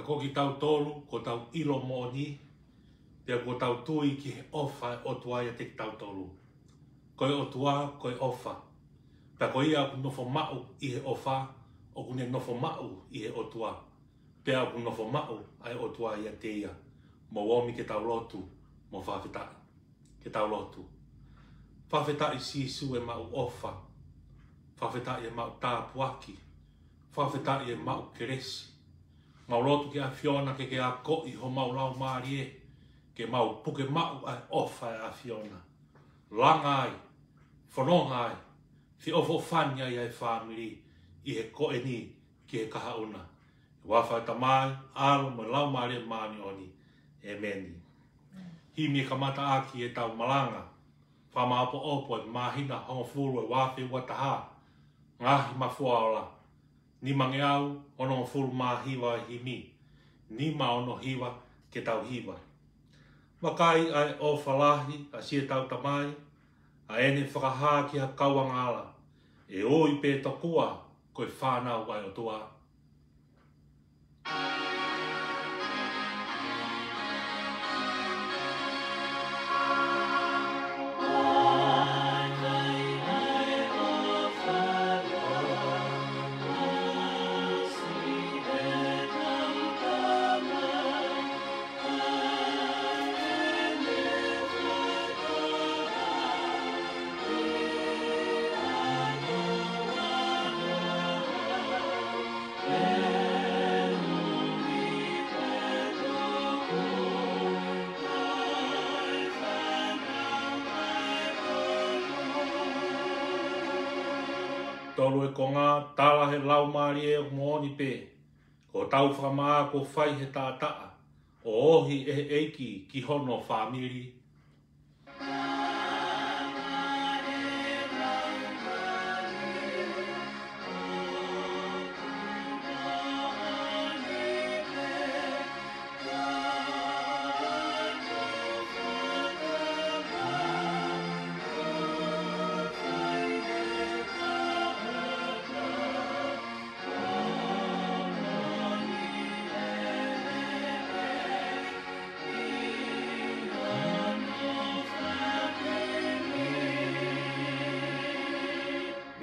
ko ki tau tolu, ko tau ilo moni, te ko tau tui ki he ofa o tua ia te tau tolu. Koe o tua, koe ofa. Ta ko ia ku nofo mau i he ofa, o ku ne nofo mau i he o tua. Pea ku nofo mau ai o tua ia te ia. Mo womi ke tau lotu, mo whawhetai. Ke tau lotu. Whawhetai si su e mau ofa. Whawhetai e mau tāpuaki. Whawhetai e mau keresi. Mau lotu ke a Fiona ke a koi ho mau lau maari e. Ke mau puke mau ai ofa e a Fiona. Langai, whanongai, fi ofo whania i ai whamiri i he koe ni ki he kaha una. Wawhai tamai, alo mo lau maari e maani oni. Amen. Himi e kamata aki e tau malanga. Whamaapo opo e mahina hongo furu e wafi wataha. Ngahi mafua ola. Ni mange au ono furu mahiwa e himi. Ni ma ono hiwa ke tau hiwa. Wakai ai o whalahi a sie tau tamai. A ene whakaha ki ha kauangala. E oi pe tokua koe whanau ai o tua. Tolu e konga, tala he lau maari e o mooni pe. Ko tau whamaa ko whai he tātaa. O ohi e eiki ki hono whamiri.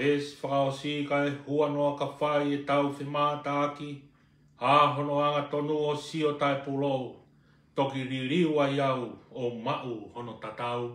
Ves whakaosi kai hua noa ka whai e tau whimata aki. Hāhono anga tonu o sio tai pulou. Toki ririwa iau o mau hono tatau.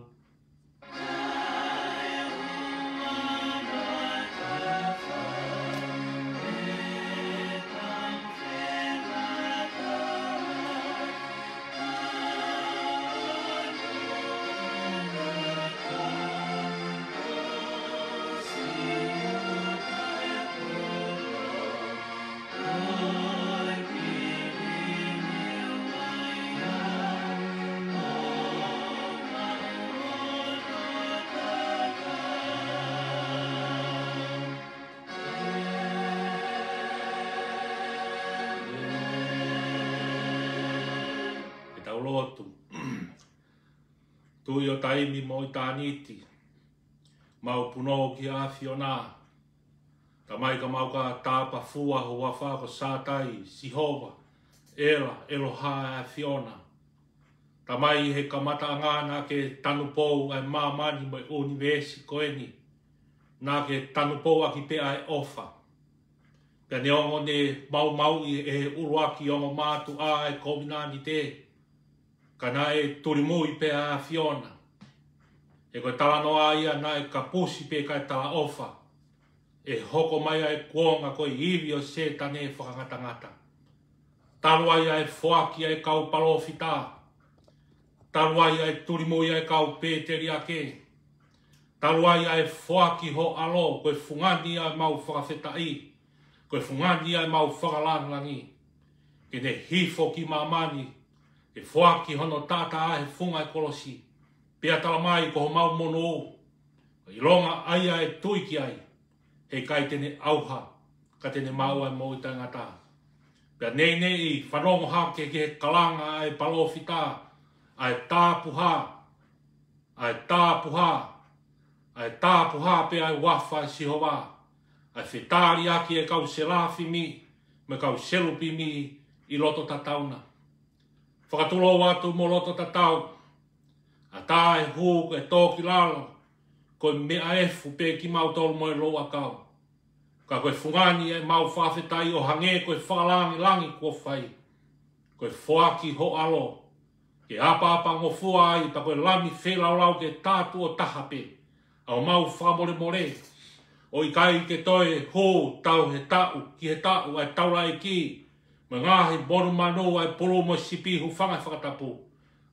Lotu. Tui o taimi mo i tāniti. Mau puno ki a Fiona. Tamai ka mau ka tāpa fua ho wawha ko sātai, Sihova, Ela, Eloha a Fiona. Tamai he kamata ngana ke tanu pou ai mamani mo i universi koeni. Nā ke tanu pou aki pe ai ofa. Pea ne ongo ne mau e uruaki ongo mātu a e kominani te. Kana e turimui pe a Fiona. E koe tala noa ia na e kapusi pe kai tala ofa. E hoko mai e kuonga koe iwi o se tane e whakangatangata. Talua ia e whoaki e kau palofita. Talua ia e turimui e kau pēteri ake. Talua ia e whoaki ho alo koe fungani ia mau whakawhetai. Koe fungani ia mau whakalangangi. Ke ne hifo ki mamani. E whoaki hono tata a he funga e kolosi. Pea tala mai ko ho mau mono o. I longa aia e tuiki ai. He kai tene auha. Ka tene mau ai mo i tangata. Pea nei i whanongo hake ke he kalanga ai palofita. Ai tāpuha. Ai tāpuha. Ai tāpuha pe ai wafa e Sihova. Ai whetari aki e kau selafi mi. Me kau selupi mi. i loto tatauna. Whakatulo watu mo loto tatau. A tā e hū e tōki lalo. Koe mea efu pē ki mau tolu mo e loa kau. Ka koe fungani e mau whawhetai o hange koe whakalangi langi kua whai. Koe whoaki ho alo. Ke apa ngofua ai pa koe lami whelaulau ke tātu o tahape. Au mau whamore more. O i kai ke toe hō tau he tau ki he tau ai taura e ki. Me ngahi boru manu ai polo mo sipi hu whangai whakatapu.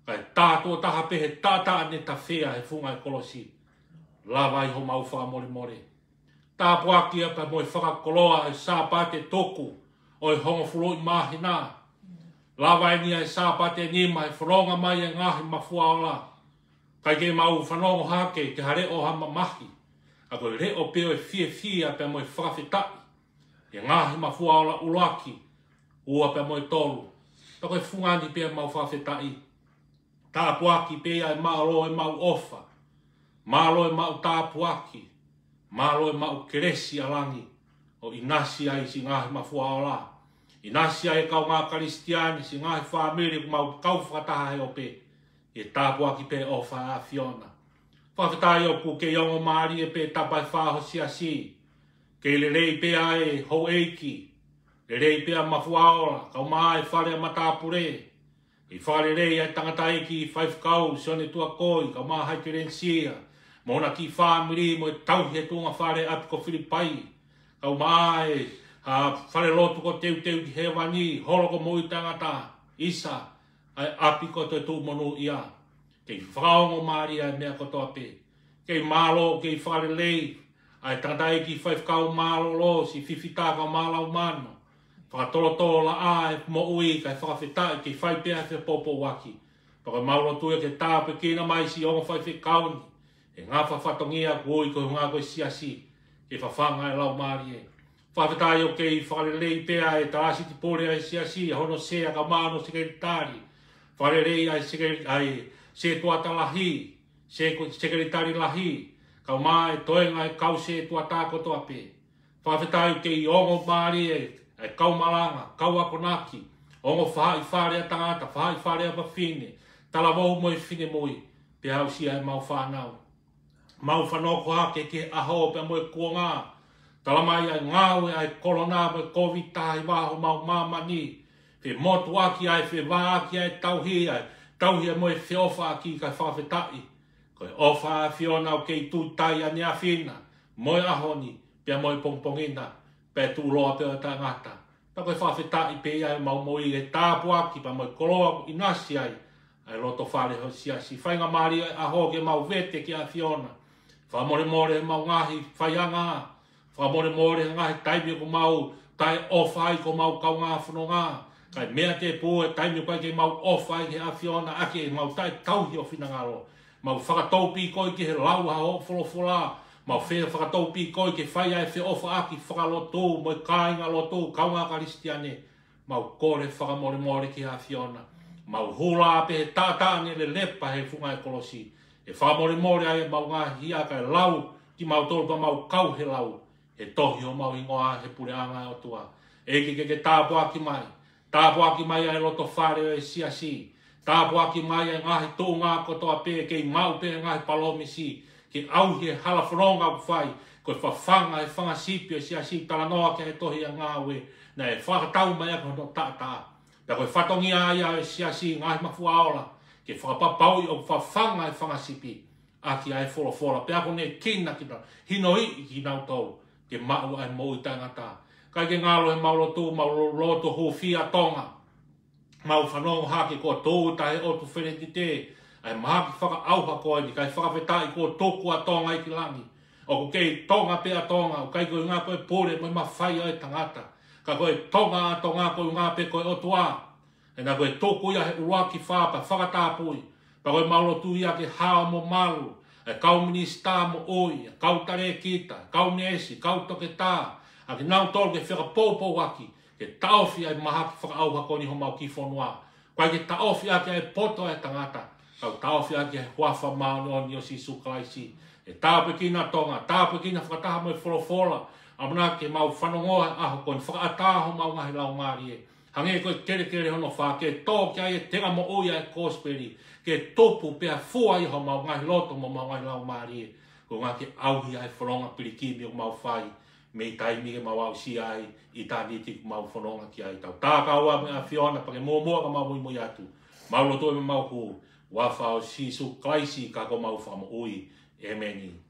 Kai tātu o tahape he tāta ne ta whea he whungai kolosi. Lava i ho mau whamore more. Tā puakia pa mo i whakakoloa e sāpate toku o i hongo furo i mahi nā. Lava e nia e sāpate nima e wharonga mai e ngahi mafua o la. Kai ke mau whanongo hake ke hare o hama mahi. A koe re o peo e fia pe mo i whakawhetai. E ngahi mafua o la uruaki. Ua pe mo i tolu. Ta koe fungani pe mau whakawhetai. Tā puaki pe ai maalo e mau ofa. Maalo e mau tā puaki. Malo e mau keresi alangi o inasi ai si ngahi mafua o la. Inasi ai kau ngā karistiani si ngahi whamiri ku mau kau whakataha he o pe. E tāpua ki pe o wha a Fiona. Whawhetai o ku ke iongo maari e pe tapai whaho si a si. Ke le rei pe ai ho eiki. Le rei pe a mafua o la. Kau maa e whare a matapure. I whare rei ai tangata eiki i whaifkau si one tua koi. Kau maa hai te rensia. Mona ki whamiri mo e tauhi e tunga whare api ko Filipai. Kau maa e whare lotu ko teu ki he wani, holo ko mui tangata, isa, ai api ko te tū monu ia. Kei whaongo maari ai mea koto ape. Kei malo, kei whare lei, ai tangata e ki whaifkau malo lo, si whiwhitaka malau mano. Whakatolo la a e mo ui, kai whakawhetai, kei whaipea te popo waki. Paka mauro tuia ke tāpe kina mai si ongo whaifikauni. E ngā whawhatongia koi ko ngā koe siasi, ke whawhanga e lau maari e. Whawhetai o kei whare rei pea e tāsi ti pōre ai siasi, hono sea ka māno sekretari. Whare rei ai se tuata lahi, sekretari lahi, kau mā e toenga e kau se tuata koto ape. Whawhetai o kei ongo maari e kau malanga, kau akonaki, ongo whare a tangata, whare a mawhine, talavou mo i whine moi, pe hau sia e mau whanau. Mau whanoko hake ke aho pe mo e kuonga. Talamai ai ngāwe ai korona mo e COVID tahi waho mau mamani. Fe motu aki ai fe wāaki ai tauhi ai mo e whiofa aki kai whawhetai. Koe ofa a Fiona o kei tūtai a nea whina. Mo e ahoni pe mo e pongpongina. Pe tūloa pe o tangata. Ta koe whawhetai pe ai mau moi e tāpu aki pa mo e koloa inasi ai. Ai loto whare ho siasi. Whainga maari aho ke mau vete ki a Fiona. Whamore more mau ngahi whaianga. Whamore more ngahi taimi ko mau tai ofai ko mau kau ngā whanonga. Kai mea te pū e taimi koe ke mau ofai ke a Fiona ake mau tai tauhi o whinangaro. Mau whakataupi koe ke he lau ha o wholofola. Mau whea whakataupi koe ke whai ai whe ofa aki whakalotu mo e kāinga lotu kau ngā karistiane. Mau kore whakamore more ke a Fiona. Mau hula pe he tātāne le lepa he whunga e kolosi. E whamore more ai mau ngā hia kai lau ki mau tolpa mau kau he lau. E tohi o mau ingoa he pure anga o tua. E ke tāpua ki mai. Tāpua ki mai ai loto whare o e siasi. Tāpua ki mai ai ngahi tō ngā kotoa pe kei mau pe ngahi palomisi. Ke auhi e hala whanonga ku whai. Koe whawhanga e whangasipi o siasi talanoa ke he tohi a ngāwe. Na e whakatau mai ako no tātaa. Pea koe whatongia ai ai siasi ngahi mafua aola. Ke whakapapau o whawhanga e whangasipi. Aki ai wholofola. Pea kone kina kita. Hino i ki nau tau. Ke mau ai mo i tangata. Kai ke ngalo he mau lotu, mau loto hu fia tonga. Mau whanongo hake ko tō tahe o tu wheneti te. Ai mahaki whaka auha koe ni kai whakawhetai ko tōku a tonga i ki langi. O ko kei tonga pe a tonga. O kai koe ngā koe pōre mo i mawhai ai tangata. Ka koe tonga a tonga koe ngā pe koe o tua. E nā koe tōku ia he uruaki whāpa, whakatāpui. Pa koe mau lotu ia ke hao mo malu. E kau minista mo oi, kau tare kita, kau nesi, kau toke tā. A ke nau tolu ke whakapōpō waki. Ke taofi ai mahaki whakaauha koni ho mau ki whonua. Koe ke taofi ake ai poto e tangata. Kau taofi ake ai huafa maoni o si sukalaisi. E tāpe kina tonga, tāpe kina whakataha mo e wholofola. Amana ke mau whanongoa aho koni whakaataho mau ngahi lau ngāri e. Hange koe kere hono wha ke tō kia e tenga mo oia e kōsperi ke topu pea fua i ho mau ngai loto mo mau ngai lau maari e. Ko ngā ke auhi ai whanonga piriki mi o mau whai me i taimi ke mau au si ai i tāniti ku mau whanonga ki ai tau. Tā kaua me a Fiona pa ke mua ka mau mui atu. Mau loto e me mau ku wa whao sisu klaisi ka ko mau whamo ui e meni.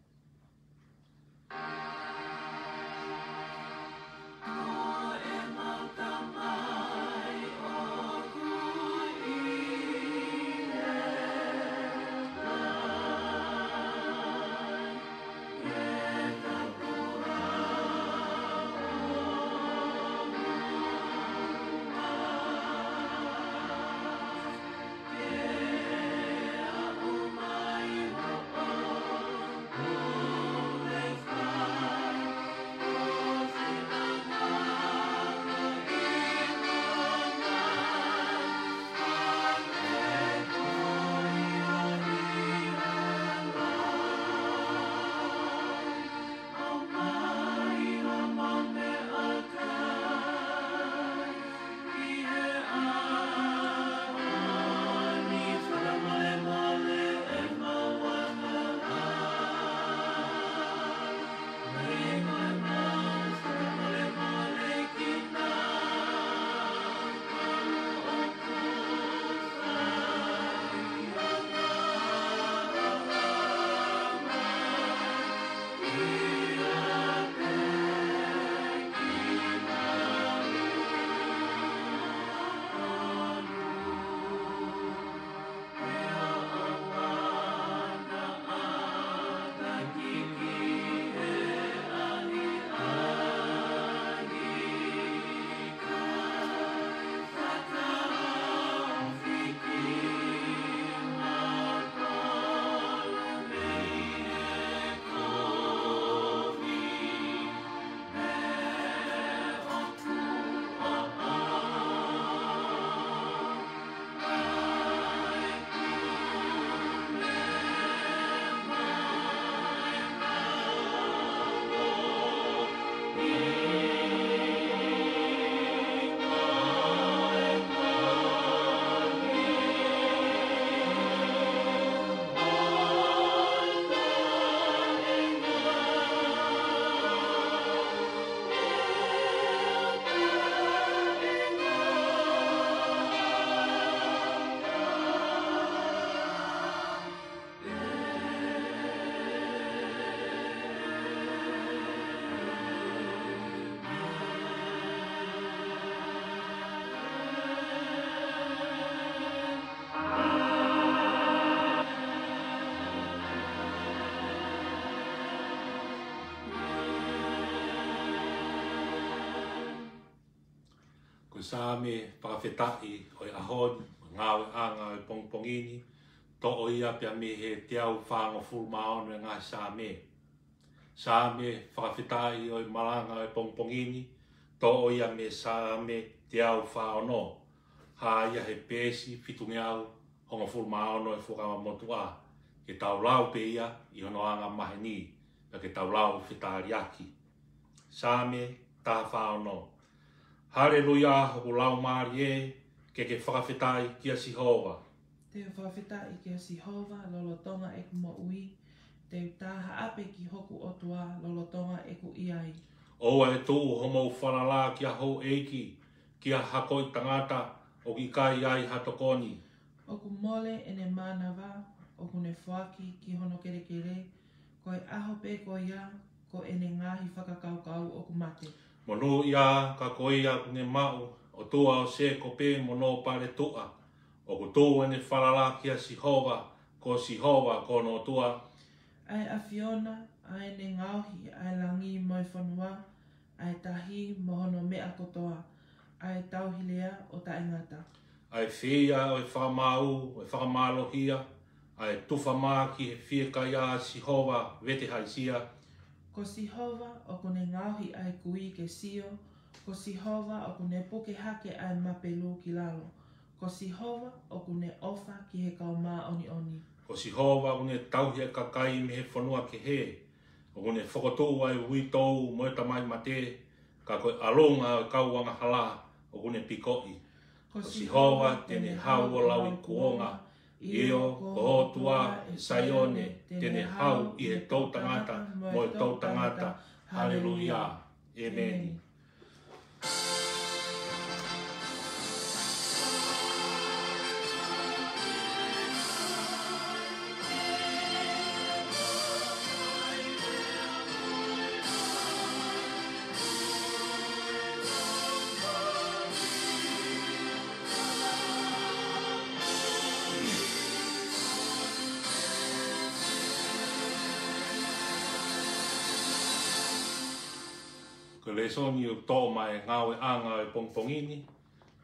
Ko sa me whakawhetai o e ahon, ngāwe anga o e pongpongini, to o ia pia me he te au whāngo fulmaon e ngā sa me. Sa me whakawhetai o e malanga o e pongpongini, to o ia me sa me te au whaono. Ha ia he pēsi fitungi au, hongo fulmaon o e whukama motua, ke tau lau pe ia i hono anga maheni, na ke tau lau whetariaki. Sa me tā whaono. Haleluia, hoku lau maari e, ke whakawhetai ki a Sihova. Te whakawhetai ki a Sihova, lolotonga e ku maui, te utaha ape ki hoku otua, lolotonga e ku iai. Oa e tuu homo whanala ki a hou eiki, ki a hakoi tangata, o ki kai ai hatokoni. Oku mole e ne manawa, oku ne whaki ki hono kere kere, ko e aho pe ko ia, ko e ne ngahi whakakaukau oku mate. Mono ia ka koia ne mau o tua o se ko pe mono pare tua. O ku tua ne whalala ki a Sihova, ko Sihova ko no tua. Ai a Fiona, ai ne ngauhi, ai langi moi whanua, ai tahi mohono mea kotoa, ai tauhilea o ta ingata. Ai whia o e whamau, o e whamalohia, ai tuwha mā ki he whia ia a Sihova vete haisia. Ko Sihova o kone ngauhi ai kui ke sio, ko Sihova o kone puke hake ai mapelu ki lalo, ko Sihova o kone ofa ki he kaumā oni oni. Ko Sihova o kone tauhi e kakai me he whanua ke he, o kone whakotou ai hui tau moe tamai mate, ka koe alonga o kauanga hala, o kune pikoi. Ko Si hoa tene hau o lau i kuonga, io ko hotua e saione tene hau i he tau tangata mo e tau tangata. Hallelujah. Amen. Ko le soni o tō mai ngau e anga e pongpongini,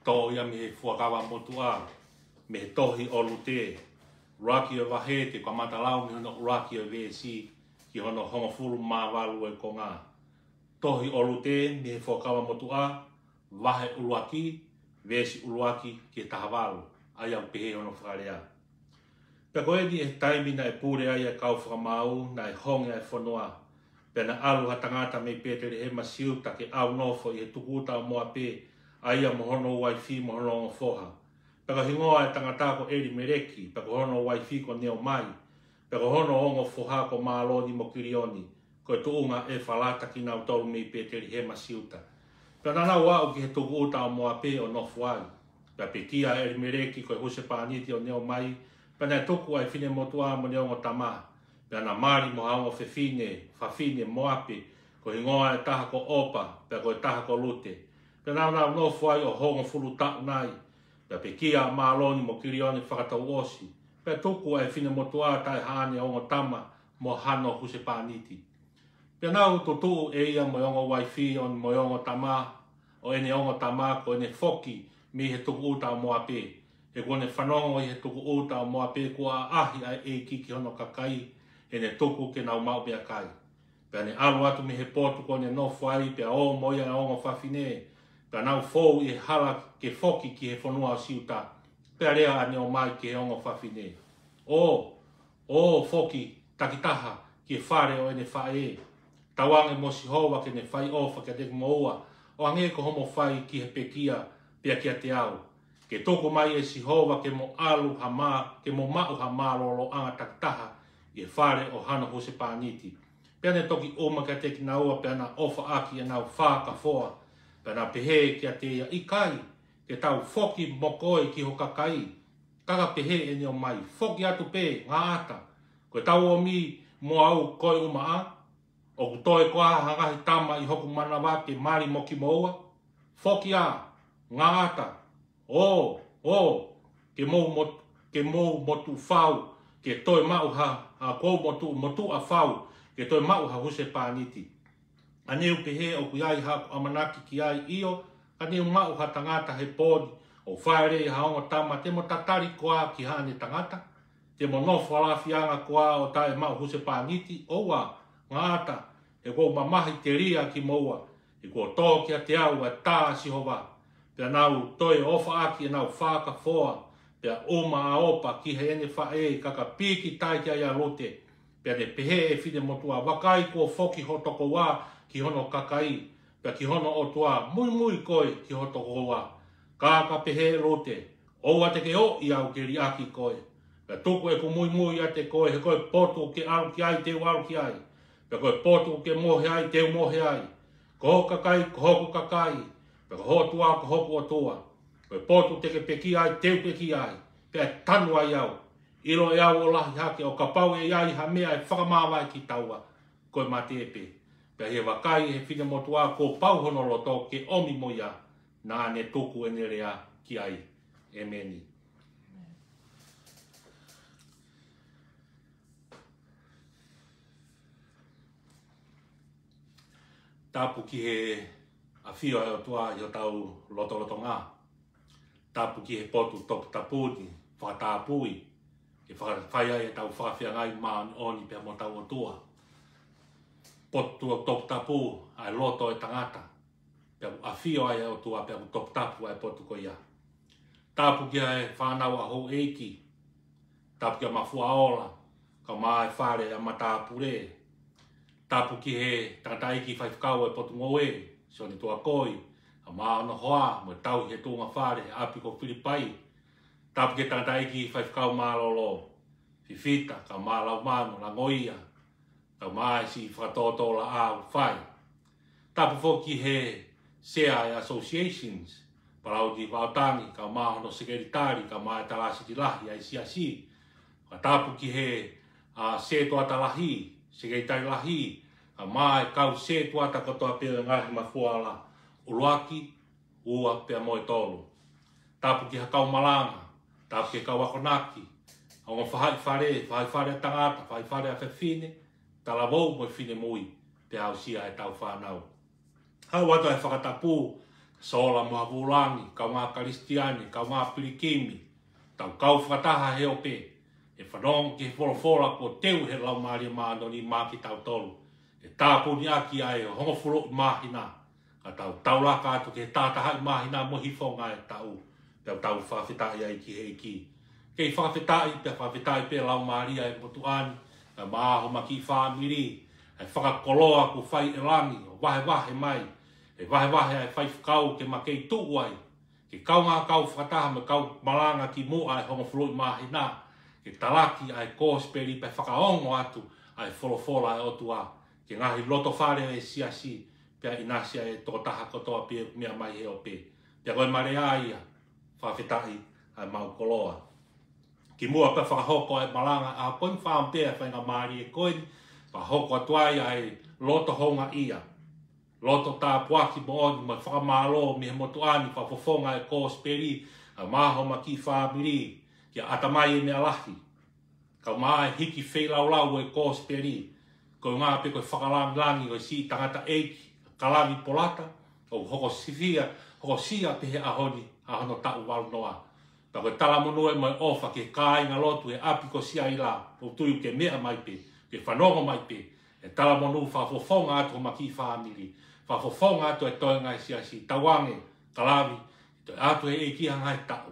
tō ia me he fuakawa motua, me he tohi o lute, raki o wahe te kwa matalau me hono raki o VSC, ki hono hongofuru mā walu e ko ngā. Tohi o lute me he fuakawa motua, wahe uluaki, VSC uluaki ki e taha walu, ai au pehe hono whakarea. Pea koe ni e taimina e pūre ai e kau whakamau, na e honga e whanua, pena alu ha tangata me Petere he masiuta ke au nofo i he tukuta o moa pe aia mohono waifi mohono o foha. Peka hingoa e tangata ko eri mereki, peka hono waifi ko neo mai, peka hono ongo foha ko maaloni mo kirioni, ko e tuunga e falata ki nau tolu me Petere he masiuta. Pena nau au ki he tukuta o moa pe o nofo ai, peka pekia eri mereki ko e huse paniti o neo mai, pena e tuku ai fine motua mo neo ngo tamaha. Pea na mari mo haongo whawhine moape, ko hingoa e taha ko opa, pea ko e taha ko lute. Pea nau no fuai o hongo fulu tau nai, pea pe kia maaloni mo kirioni whakatau osi. Pea tuku e whine motua tai haane o ongo tama mo hano huse paniti. Pea nau tutu e ia mo ongo waifi on mo ongo tama, o ene ongo tama ko ene foki mi he tuku uta o moape. E kone whanongo i he tuku uta o moape kua ahi ai e kiki hono kakai, e ne tuku ke nau mau pia kai. Pea ne alu atu mi he potu ko ne no whai, pea o moia e ongo whawhine, pea nau fōu i hala ke foki ki he whanua o siuta, pea rea ane o mai ki he ongo whawhine. O foki takitaha ki e whare o ene whae, tawange mo si hoa ke ne whai ofa ke te moua, o ange ko homo whai ki he pekia, pea kia te au. Ke toko mai e si hoa ke mo alu hama, ke mo mau hama lolo anga takitaha, i whare o hana hose pāniti. Pea ne toki oma ka te ki naua, pea na ofa aki e nau whāka whoa, pea na pehe kia te ia i kai, ke tau foki mokoe ki ho kakai, kaka pehe e neo mai, foki atu pe, ngā ata, koe tau o mi mo au koe uma a, o ku toe koa hangahi tama i hoku manawa ke mari moki moua, foki a, ngā ata, ke mou motu whau, ke toi mau ha kou motu a whau, ke toi mau ha huse pāniti. Aneu pehe o ku iai ha amanaki ki ai io, aneu mau ha tangata he pōni, o whaere ha ongo tama, te mo tatari koa ki hane tangata, te mo nofo alafianga koa o tae mau huse pāniti, oua, ngāta, e kou mamahi te ria ki moua, e kou tō kia te au e tā si hova, pia nau toi ofa aki e nau whāka whoa, pia oma a opa ki he ene whae kaka piki tai kia ia lote. Pia ne pehe e whine motua wakai ko foki ho toko wā ki hono kakai. Pia ki hono o tua mui koe ki ho toko wā. Kaka pehe lote. Oua te ke o i au ke riaki koe. Pia tuku e ku mui a te koe he koe potu ke aru ki ai teu aru ki ai. Pia koe potu ke mohe ai teu mohe ai. Ko ho kakai ko hoku kakai. Pia ko ho tua ko hoku o tua. Koe potu te ke peki ai, teu peki ai, pea tanu ai au. Ilo e au o lahi hake, o ka pau e ai ha mea e whakamāwai ki taua, koe mā te epe. Pea he wakai he whina motua ko pau hono loto ke omi moia, nā ne tuku e nerea ki ai. Ameni. Tāpu ki he awhio e o tua i o tau loto ngā. Tāpu ki he potu topu tapuni, whakatāpui, ke whakawhaia e tau whakawhiangai maani oni pia mo tau o tua. Potu o topu tapu, ai loto e tangata, pia awhio ai o tua pia topu tapu ai potu ko ia. Tāpu ki e whanau a hou eiki, tāpu ki a mafua ola, ka maa e whare a matāpure. Tāpu ki he tangata eiki whai whakau e potu ngoe, so ni tua koi, a ka maana hoa, mo tau he tūnga whare, he api ko Filipai. Tapu ke tangata iki whaifkau mālolo. Fifita, ka mālau manu, la ngoia. Ka mai si whakatoto la au whai. Tapu foki he SEA associations. Parau di wautangi, ka mahono sekeritari, ka mai talasi di lahi, ai si. Ka tapu ki he se tuata lahi, sekeritari lahi. Ka mai kau se tuata kotoa pia ngahi mafuala. Uluaki, ua pia moe tolu. Tapu ki hakau malanga, tapu ki kau wakonaki. Ongo whahai whare tangata, whahai whare a whewhine, tala wou mo whine mui, te au sia e tau whanau. Hau watu e whakatapu, sola mua vulangi, kau ngā karistiani, kau ngā pirikimi, tau kau whakataha heo pe, e whanong ki he wholofola ko teu he lau maria maano ni maki tau tolu, e tāpu ni aki ai o hongo furo i mahina, ka tau laka atu ke tātaha i mahina mo hifonga e tau, tau whawhitai ai ki he ki. Kei whakawhetai pe lau maria e motuani, e maaho maki whamiri, e whakakoloa ku whai e langi, o wahe mai, e wahe ai whai whakau ke makei tuu ai, ke kau ngā kau whakataha me kau malanga ki mua ai hongo whuloi mahina, ke talaki ai kōsperi pe whakaongo atu, ai wholofola e otua, ke ngahi loto whare e siasi, pia inasia e tōtaha kotoa pia mea mai heo pe, pia koe mare aia, whawhetai ai mau koloa. Ki mua pe whakahoko e malanga a koin whaampea whainga maari e koin, whakahoko atuai ai loto honga ia. Loto tā puaki mo oni mai whakamālo mi he motuani whafofonga e kōsperi, a māho ma ki whaamiri, ki atamai e mea lahi. Kau mai hiki whelaulau e kōsperi, ko ngā pe koe whakalangi o si tangata eiki, kalami polata, o hoko sia pe he ahoni, ahono tau walu noa. Ta koe tala monu e mai ofa ke kāinga lotu e api ko sia i la, o tui ke mea mai pe, ke whanongo mai pe, e tala monu whafofonga atu ma ki whaamiri, whafofonga atu e toenga e si tawange, kalawi, to atu e eki hangai tau,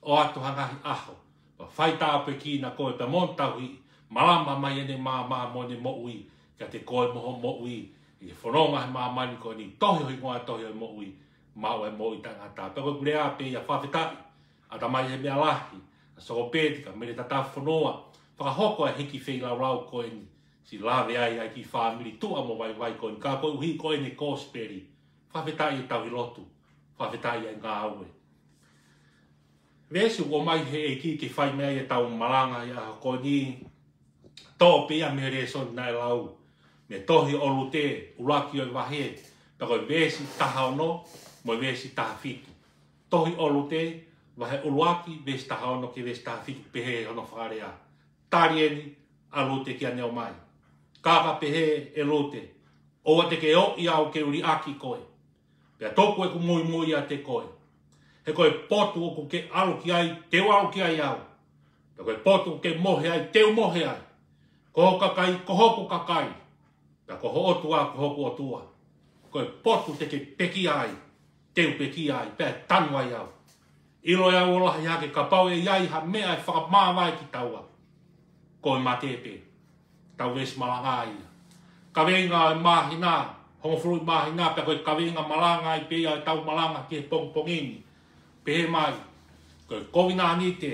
o atu hangai aho, wa whaita apu e ki na koe pe montaui, malama mai ene mā mone mo ui, ka te koe moho mo ui, i whanonga he mā mani koe ni tohi hoi ngoa tohi hoi mo ui, mau e mo i tangata, pe koe kurea pe ia whawhetai, ata mai he mea lahi, a soko pētika, mene tata whanoa, whakahoko e hiki wheilau koe ni, si lawe ai ki whamiri tua mo vai koe ni, ka koe uhi koe ni kōsperi, whawhetai e tauhi lotu, whawhetai e ngā aue. Vesu o mai he e ki ke whai mea e tau malanga i a koe ni, tō pia me re son nai lau, me tohi olu te, uraki o i wahe, pa koe vesi taha ono, mo vesi taha fitu. Tohi olu te, wahe uluaki, vesi taha ono ke vesi taha fitu pehe ono whakarea. Tari eni, a lute ki a neo mai. Kaka pehe e lute, oa te ke o i au ke uri aki koe. Pea toku e ku mui a te koe. He koe potu o ku ke aluki ai, teo aluki ai au. Pea koe potu o ke mohe ai, teo mohe ai. Koho kakai, kohoku kakai. Pea koho otua, kohoku otua. Koe potu te ke peki ai, teo peki ai, pea tanu ai au. Ilo ia o lahi hake ka pau e iai ha mea e whakamāwai ki taua. Koe mā tepe. Tau vesi malanga ia. Kawenga e mahina, hongofuru i mahina, pia koe kawenga malanga i pia e tau malanga ki he pongpongini. Pehe mai, koe kovina anite,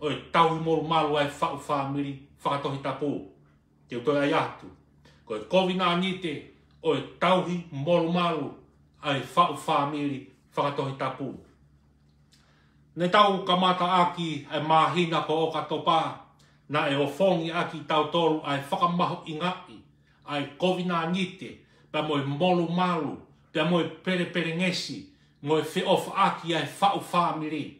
oi tau hi moru malu ai whau whamiri, whakatohi tapu. Te utoi ai atu. Koe kovina anite, oi tau hi moru malu ai whau whamiri, whakatohi tapu. Ne tau kamata aki ai mahina ko o katopa, na e o fongi aki tau tolu ai whakamaho i ngai, ai kovina nite, pa moe molu malu, pa moe pere ngesi, moe whi ofa aki ai whau whamiri.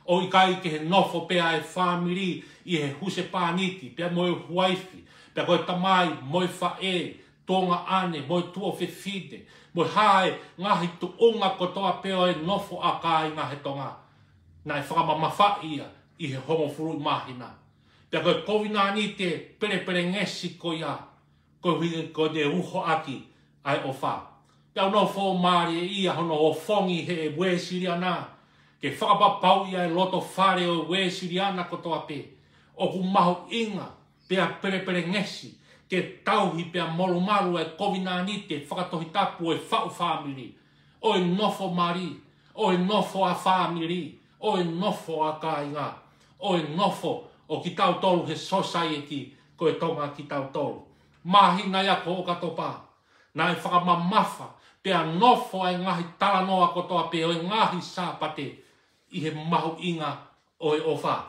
O i kai ke he nofo pe ai whamiri i he huse pāniti, pa moe huaifi, pa koe tamai, moe whae, tonga ane, moe tuo whiwhite, moe hae ngahi tu unga kotoa peo e nofo a kai ngahe tonga. Nai whakamamawha ia i he hongo furu i mahina. Pea koe kovina ni te pere ngesi ko ia, ko ne uho aki ai o wha. Pea no fo maari e ia hono o fongi he e we siriana, ke whakapapau ia e loto whare o we siriana kotoa pe. O ku mahu inga, pea pere ngesi, ke tauhi pea molu maru e kovina ni te whakatohi tapu e whau whamiri. o e nofo mari, o e nofo a family, o e nofo a kāinga, o e nofo o ki tau tolu he society ko e tonga ki tau tolu. Mahina ia ko o katopa, na e whakamamafa, pe a nofo e ngahi talanoa kotoa pe o e ngahi sāpate i he mahu inga o e ofa.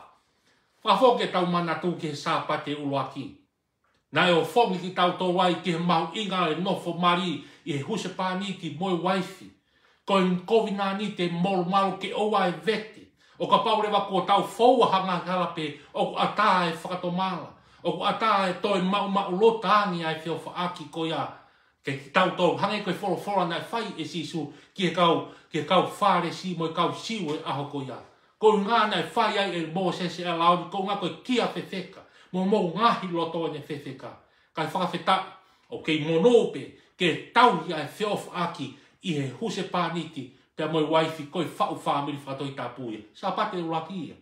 Whafoke tau manatu ki he sāpate uruaki. Na e o whongi ki tau tō wai ki he mahu inga e nofo mari i he huse pāniti moi waifi. Ko e kovina ni te molu malu ke oa e vete. O ka paurewa ko tau foua hanga halape o ku ata e whakatomala. O ku ata e toi mau lota angi ai whio whaaki ko ia. Ke ki tau tō hange koe whora nai whai e sisu ki e kau whare si mo e kau siu e aho ko ia. Ko ngā nai whai ai e mō sese e launi ko ngā koe kia whewheka. Mo ngahi loto e ne whewheka. Kai whakawheta o kei monope ke tauhi ai whio whaaki i he huse pāniti te moi waifi koe whau whamiri whatoi tāpuia. Sāpate uraki ia.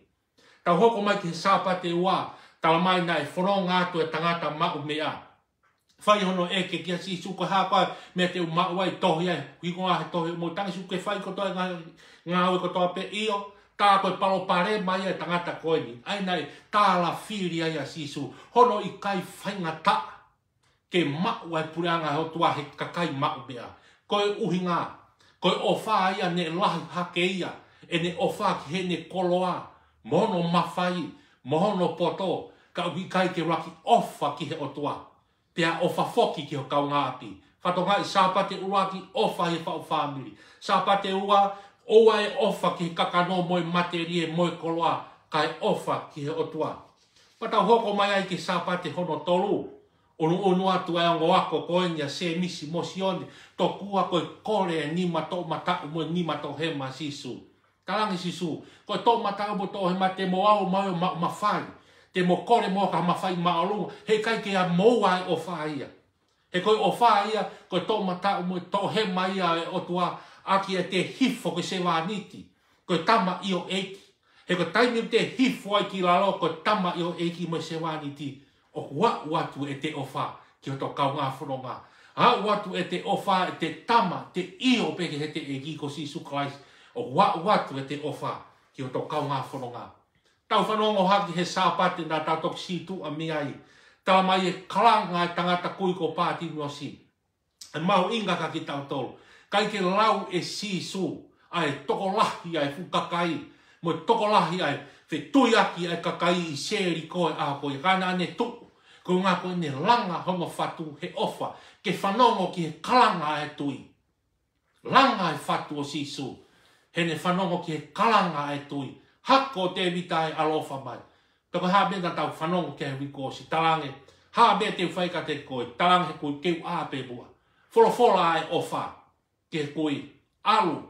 Tau hoko mai ki he sāpate ua, tala mai nai whoronga atu e tangata mau mea. Whai hono e ke kia si suko hāpai mea te umau wai tohi ai. Hiko ngā he tohi mo tangi suke whai kotoa ngā ue kotoa pe io. Tā koe palo pare mai e tangata koe ni. Ai nai tāla whiri ai a sisu. Hono i kai whainga ta. Ke mau ai pureanga ho tua he kakai mau mea. Koe uhi ngā. Koe ofa ia ne lahi hake ia. E ne ofa ki he ne koloa. Mono mawhai. Mohono poto. Ka uhi kai ke raki ofa ki he otua. Pea ofa foki ki ho kau ngā api. Whatonga i sāpate uraki ofa he whau whamiri. Sāpate ua oa e ofa ki he kakano moi materie moi koloa. Kai ofa ki he otua. Patau hoko mai ai ki sāpate hono tolu. Onu atu ai ongo ako koenia se misi mosione. To kua koe kore e nima to matau mo nima to hema sisu. Talangi sisu. Koe to matau mo to hema te mo au mai o mawhai. Te mo kore mo ka mawhai maolunga. He kai ke a moa e ofa ia. He koe ofa ia. Koe to matau mo to hema ia e otua. Aki e te hifo ke se wāniti. Koe tama i o eiki. He koe taimi te hifo ai ki lalo. Koe tama i o eiki mo se wāniti. O watu e te ofa ki o to kau ngā whanonga. Watu e te ofa e te tama, te io peke he te egi ko Sisu Christ. O watu e te ofa ki o to kau ngā whanonga. Tau whanonga haki he sāpate nā tātok situ a miai. Tala mai e kalanga e tangata kui ko pāti nosi. E mau inga ka ki tau tolu. Kai ke lau e Sisu ai toko lahi ai fukakai. Mo toko lahi ai fe tuiaki ai kakai i seri koe a koe. Kana ne tuku. Ko ngā koe ne langa hongo whatu he ofa. Ke whanongo ki he kalanga e tui. Langa e whatu o Sisu. He ne whanongo ki he kalanga e tui. Hako te vita e alofa mai. Tako hā mena tau whanongo ke he wikosi. Talange. Hā mea te whaika te koe. Talange he koe keu āpe bua. Wholofola e ofa. Ke he koe alu.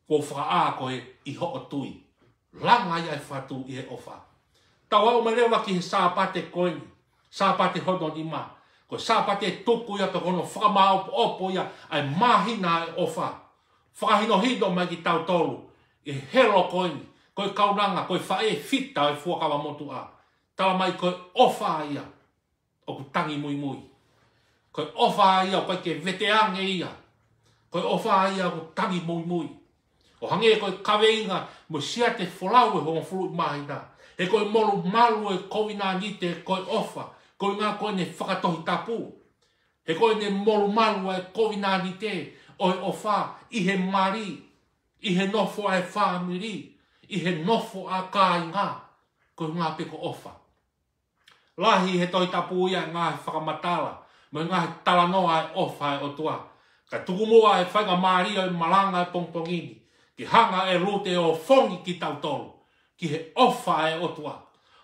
Ko whaka ā koe i ho o tui. Langa ia e whatu i he ofa. Tau au merewa ki he sāpate koe ni. Sāpate hono ni mā. Ko sāpate tuku ia pe hono whakamau opo ia ai mahina e ofa. Whakahino hino mai ki tau tolu. E helo koe ni. Koe kaunanga, koe whae fita e fuakawa motu a. Tala mai koe ofa ia. O ku tangi mui mui. Koe ofa ia o koe ke veteange ia. Koe ofa ia o ku tangi mui mui. O hange koe kaweinga mo sia te wholau e hongo fulu mahina. E koe molu malu e kowina ni te koe ofa. Koe ngā koe ne whakatohi tapu. He koe ne molu malu e kowina ni te oi ofa i he mari. I he nofo ai whamiri. I he nofo a kāinga. Koe ngā peko ofa. Lahi he toi tapu ia ngā he whakamatala. Mo ngā he talanoa e ofa e otua. Ka tukumua e whainga maria e malanga e pongpongini. Ki hanga e rute o fongi ki tau tolu. Ki he ofa e otua.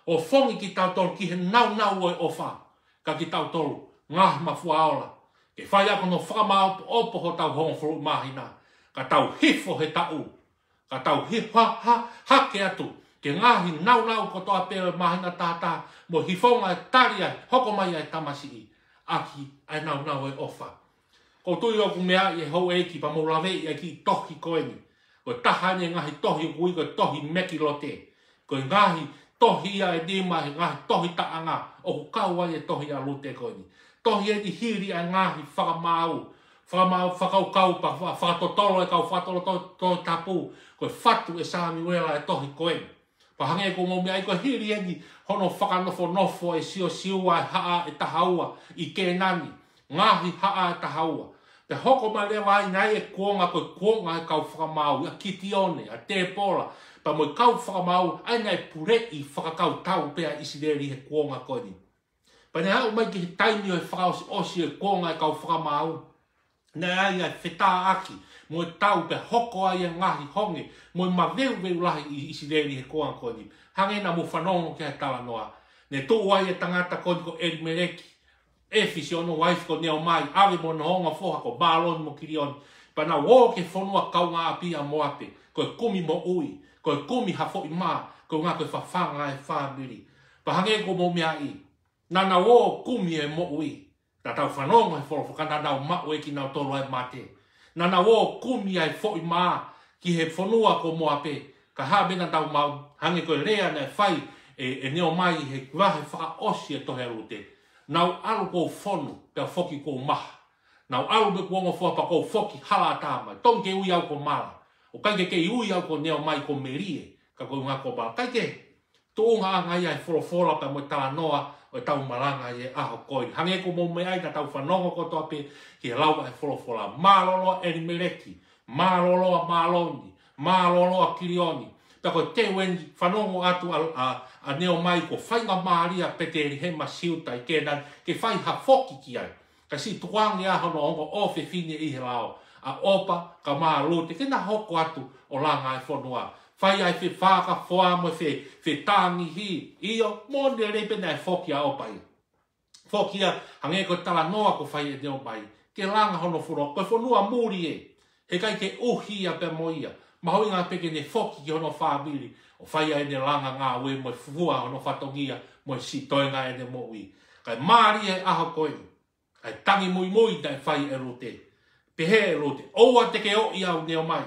O fongi ki tau tolu, ki he nau e ofa. Ka ki tau tolu, ngah mafua aola. Ke whai ako no whakamau opo ho tau hongfuru mahina. Ka tau hifo he tau. Ka tau hake atu. Ke ngahi nau kotoa pere mahina tātā. Mo hifonga e tari ai, hoko mai ai tamasi i. Aki ai nau e ofa. Ko tui o ku mea i hou eki pa mo lawe i ki tohi koeni. Ko tahane ngahi tohi kui ko tohi meki lote. Ko ngahi tohi ia e nima he ngahi tohi taanga o ku kaua e tohi a lute koeni. Tohi e di hiri a ngahi whakamau. whakau pa whakatotolo e kau whatolo to tapu, koe whatu e Samuela e tohi koe. Pa hange ko mo mea i koe hiri engi, hono whakanofo e siua e haa e tahaua i ke nani, ngahi haa e tahaua. Te hoko ma lewa ai nai e kuonga e kau whakamau, a kitione, a te pola, pa mo i kau whakamau, ai nai pure i whakakau tau pea Isideri he kuonga koe ni. Pa ne hau mai ki he taimi o e whakaosi osi e kuonga e kau whakamau, nei ai ai whetā aki, mo e tau pe hoko ai e ngahi honge, mo i maweu lahi i Isideri he kuonga koe ni. Hange na mo whanongo ke he tala noa, ne tō ai e tangata koe ni ko Elimeleki, e fisi ono wife ko neo mai, awe mo na honga foha ko balon mo kirioni, pa na wō ke whanua kau ngā apia mo ape, koe kumi mo ui, koe kumi hafo i mā, koe ngā koe whawhanga e whāmiri. Pa hange ko mo mea i, nana wō kumi e mo ui, ta tau whanonga e whoro whakana nau mao e ki nau toro e mate. Nana wō kumi e fo i mā, ki he whanua ko mo ape, ka hābena tau mau, hange koe rea ne whai e neo mai he wahe whaka osi e tohe rute. Nau alu kou whonu, pia whoki kou maha. Nau alu me kuongo whoa pa kou whoki hala tāmai. Tong ke ui au ko mala. O kaike ke ui au ko neo mai ko merie. Ka kou ngā ko mala. Kaike, tō ngā ngai ai whorowhora pa mo tala noa o e tau maranga i e aho koi. Hange ko mō mei ai na tau whanongo ko toa pe ki he lau ai whorowhora. Māloloa Elimeleki, māloloa Maloni, māloloa Kirioni. Pia koe te weni whanongo atu a neo mai ko whainga Maria peteri he masiuta i kēnan ke whai ha whoki ki ai. Ka si tuangi a hono ongo o whiwhine i he lao. A opa ka maa lute kena hoko atu o langa e whanua. Whai ai whi whaka whoa mo whi tāngi hi. Iyo, mōne reipe nei whoki a opa i. Whoki a hange ko tala noa ko whai e neo mai. Ke langa hono whuro, koe whanua muri e. He kai ke uhi a pe moia. Mahoi ngā peke ne whoki ki hono whābili, o whaia e ne langa ngā ue mo fua hono whatongia, mo si toenga e ne moui. Kai maari e aho koe, kai tangi mui dai whai e rote. Pehe e rote, oua teke o i au neo mai,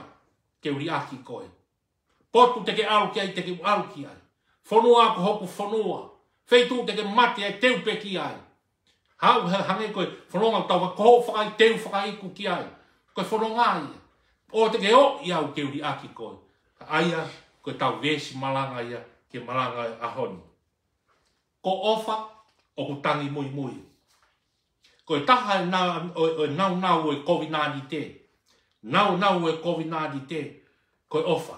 ke uri aki koe. Potu teke alu ki ai, teke alu ki ai. Whanua ako hoku whanua. Wheitu teke mate ai, teu pe ki ai. Hau hange koe, whanonga tau ka koho whakai, teu whakaiku ki ai. Koe whanonga ia. O te ke o i au ke uri aki koe. Aia, koe tau vesi malanga ia, ke malanga ahoni. Ko ofa, o ku tangi mui. Koe taha e nau e COVID-19 te. Nau e COVID-19 te. Koe ofa.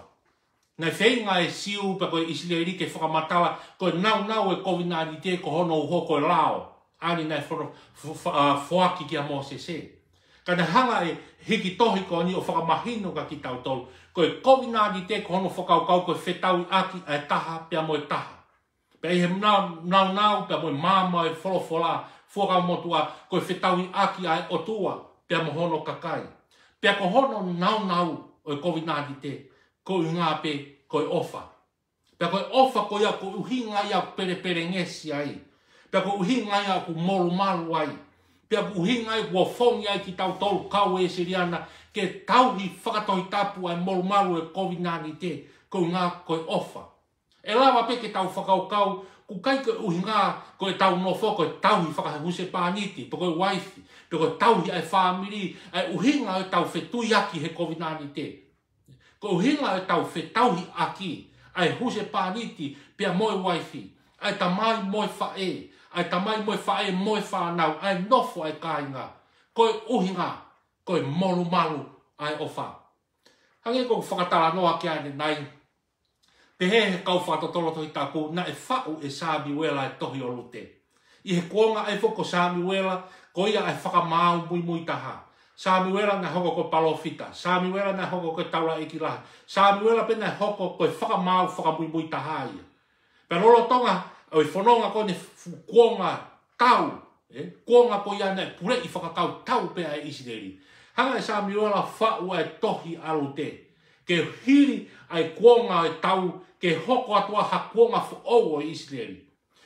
Nei whenga e siu pa koe Isideri ke whakamatala, koe nau e COVID-19 te ko hono uho koe lao. Ani nei whoaki ki a Mosese. Ka ne hanga e hiki tohi ko ni o whakamahino ka ki tau tolu. Koe COVID-19 te ko hono whakaukau koe whetau aki e taha pia mo e taha. Pea i he nau pia mo e māma e wholofola. Whakau motua koe whetau aki e otua pia mo hono kakai. Pia ko hono nau o e COVID-19 te. Koe ngā pe koe ofa. Pia koe ofa koe a koe uhinga ia pere ngesi ai. Pia koe uhinga ia ku molu malu ai. Pia uhinga ai kua whongi ai ki tau tolu kau e siriana ke tauhi whakatohi tapu ai molu malu e COVID-19 te, koe ngā koe ofa. E lawa pe ke tau whakaukau, ku kai koe uhinga koe tau nofo, koe tauhi whakahuse pāniti, pe koe waifi, pe koe tauhi ai whamiri, ai uhinga e tau whetui aki he COVID-19 te. Koe uhinga e tau whetauhi aki, ai huse pāniti, pia moe waifi, ai tamai moe whae, ai tamai moe whae moe whanau, ai nofo ai kāinga. Koe uhinga, koe molu malu ai ofa. Hange ko whakatala noa ki ane nai. Pehe he kau whatotolo tohi tāku, na e whau e Samuela e tohi o lute. I he kuonga e whoko Samuela, ko ia e whakamau mui taha. Samuela na hoko ko palofita. Samuela na hoko ko taura ikilahi. Samuela pe na hoko ko e whakamau whakamui taha ia. Pero tonga, o i whanonga ko ne kuonga tau. Kuonga ko ia ne pure i whakakau tau pea e Isideri. Hanga e Samuela whau e tohi alute. Ke hiri ai kuonga e tau, ke hoko atua ha kuonga whaou o Isideri.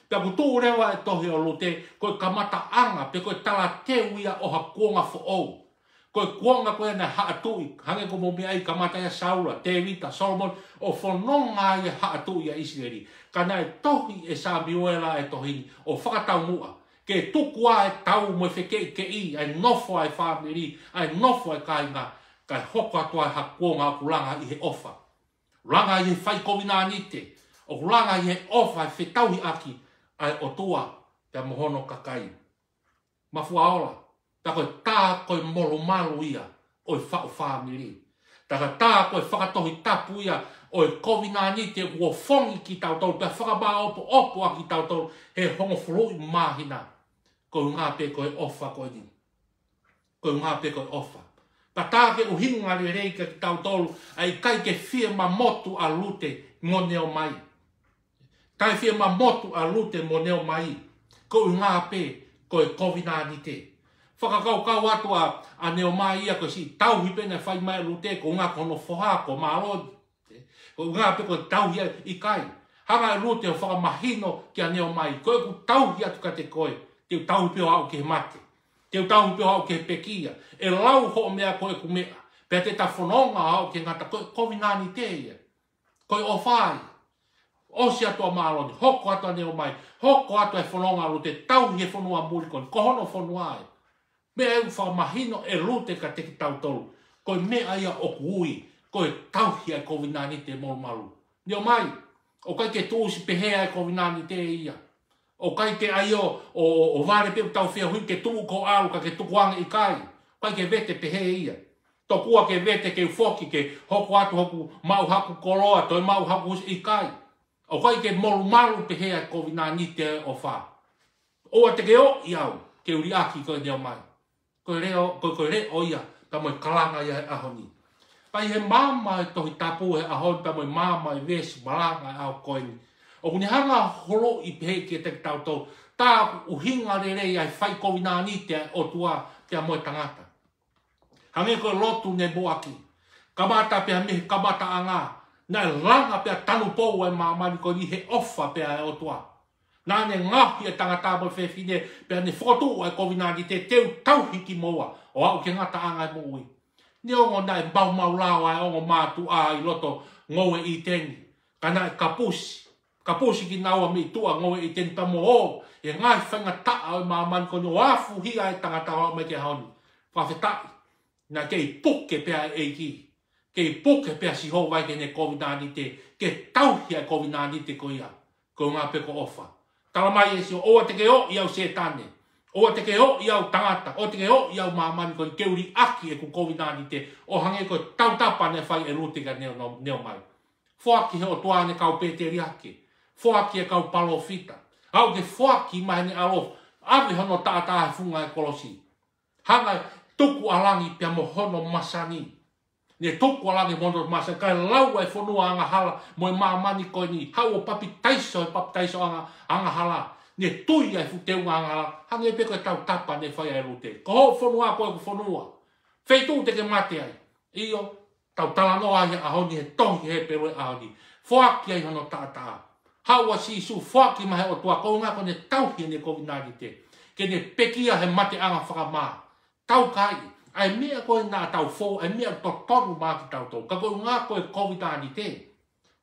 Pea ku tū rewa e tohi alute, koe kamata anga, pe koe tala teuia o ha kuonga whaou. Koe kuonga koe na haatui, hange ko mo mea i kamata ia Saula, Tevita, Solomon, o whanonga ia haatui a Isideri. Ka nai tohi e Samuela e tohini, o whakatau mua. ke tuku a e tau mo fe ke I ai nofo ai family ai nofo ai kainga kai hoko atu ai hakua ngā kulanga I he ofa langa I he fai kovina nite o langa I he ofa ai whetauhi aki ai o tua te mohono kakai mafua ola ta koe tā koe molo malu ia o i whao family taka tā koe whakatohi tapu ia o i kovina nite ua fongi ki tautolu pia whakabā opo aki tautolu he hongo furui mahina ko ngā pe koe ofa koe ni. Ko ngā pe koe ofa. Pa tā ke uhinga le reika ki tautolu ai kai ke fia ma motu a lute ngoneo mai. Tai fia ma motu a lute ngoneo mai. Ko ngā pe koe kovina ni te. Whakakau kau atu a neo mai ia ko si tauhi pene whai mai lute ko ngā kono whoha ko mālodi. Ko ngā pe koe tauhi I kai. Hanga e lute o whakamahino ki a neo mai. Koe ku tauhi atu ka te koe. Teu tau pio au ke mate. Teu tau pio au ke pekia. E lau ho mea koe ku mea. Pea te ta whanonga au ke ngata koe kovinani te ia. Koe o whai. Osi atua maaloni. Hoko atua neo mai. Hoko atua e whanonga alu te tau he whanua muri koni. Kohono whanua ai. Mea eu whakamahino e lute ka te ki tau tolu. Koe mea ia o kuui. Koe tau hia kovinani te molu malu. Neo mai. O kai ke tūsi pehea e kovinani te ia. O kai ke ai o vare pe tau fia hui ke tu ko alu ka ke tukuanga I kai. Kai ke vete pehe ia. Tokua ke vete ke ufoki ke hoko atu hoku mau haku koroa toi mau haku I kai. O kai ke molu malu pehe a kovina nite o wha. O te ke o iau ke uri aki koe neo mai. Koe reo ia ta moi kalanga ia e ahoni. Pai he mama e tohi tapu he ahoni ta moi mama e vesi malanga e au koe ni. O kuni hanga holo I pehe ki te tautau, tā uhinga re rei ai whai kovina ni te o tua te a moe tangata. Hange koe lotu ne boaki. Kamata pia mehe kamata anga. Nai langa pia tanu pou ai mamani ko ni he ofa pia e o tua. Nā ne ngahi e tangata mo whewhine pia ne whotu ai kovina ni te teu tauhiki moa o au ke ngata anga e moui. Ni ongo nai mau mau lao ai ongo mātu a I loto ngoe I tengi. Kana e kapusi. Kapusi ki naua mi tua ngoe I teni tamo o. E ngai whainga taa o mamani ko ni o afu hia e tangata o me ke haoni. Whawhetai. Na kei puke pia e ki. Kei puke pia si ho vai ke ne COVID-19 te. Ke tauhia COVID-19 te ko ia. Ko ngā peko ofa. Tala mai e si o oa te ke o iau setane. Oa te ke o iau tangata. O te ke o iau mamani ko ni keuri aki e ku COVID-19 te. O hange ko tautapa ne whai e rutinga neo mai. Whaki he o tuane kau pete riake. Whaki e kau palo fita. Au ke whaki mai ni alo. Awe hono tātāhe funga e kolosi. Hanga tuku alangi pia mo hono masani. Ne tuku alangi mono masani. Kai lau e whanua anga hala. Mo e mamani koe ni. Hau o papi taiso anga hala. Ne tui ai futeunga anga hala. Hanga e peko e tau tapa ne whai ai rute. Ko ho whanua koe ku whanua. Wheitu te ke mate ai. Iyo. Tau talanoa ai ahoni he tohi he pero e ahoni. Whaki ai hono tātāha. Haua si su whaki mahe o tua kou ngā kone tauhi ne COVID-19 te. Ke ne pekia he mate anga whakamā. Tau kai, ai mea koe ngā tau fō, ai mea to tonu mā ki tau tau. Ka koe ngā koe COVID-19 te.